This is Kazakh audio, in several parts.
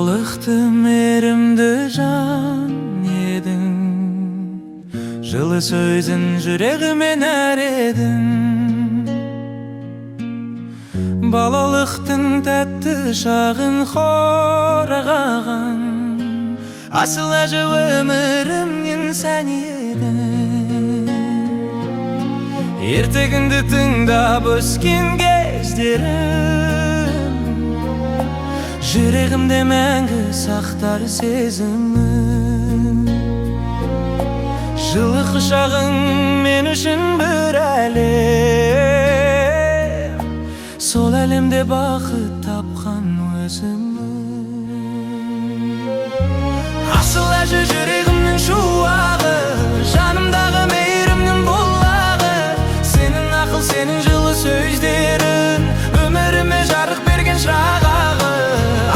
Балалықты мейірімді жан едің, жылы сөзін жүрегімен әредің. Балалықтың тәтті шағын қорғаған, асыл әжі өмірімнен сән едің. Ертегіңді тыңдап өскен кездерім, жүрегімде мәңгі сақтар сезімін. Жылы құшағың мен үшін бір әлем, сол әлемде бақыт тапқан өзімін. Асыл әжі жүрегімнің шуағы, жанымдағы мейірімнің бұлағы. Сенің ақыл, сенің жылы сөздерің, өміріме жарық берген шырағы.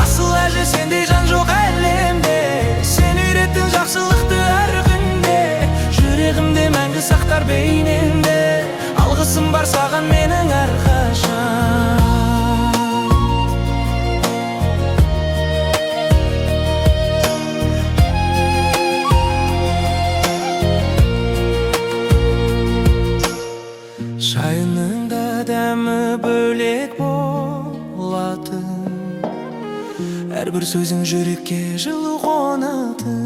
Асыл әже, сендей жан жоқ әлемде, сен үйреттің жақсылықты әр күнде. Жүрегімде мәңгі сақтар бейнеңді, алғысым бар саған менің әрқашан. Шайының да дәмі бөлек болатын, әрбір сөзің жүрекке жылу қонатын.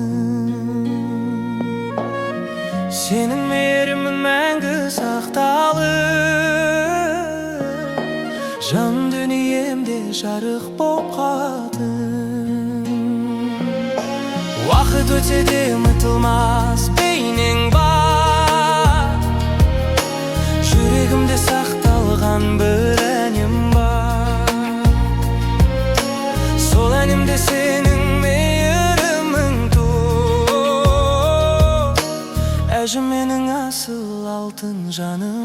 Сенің мейірімің мәңгі сақталып, жан дүниемде жарық боп қалатын. Уақыт өтсе де ұмытылмас бейнең бар, жүрегімде сақталған бір әнім бар. Сол әнімде сенің мейірімің тұр, әжі менің асыл алтын жаным.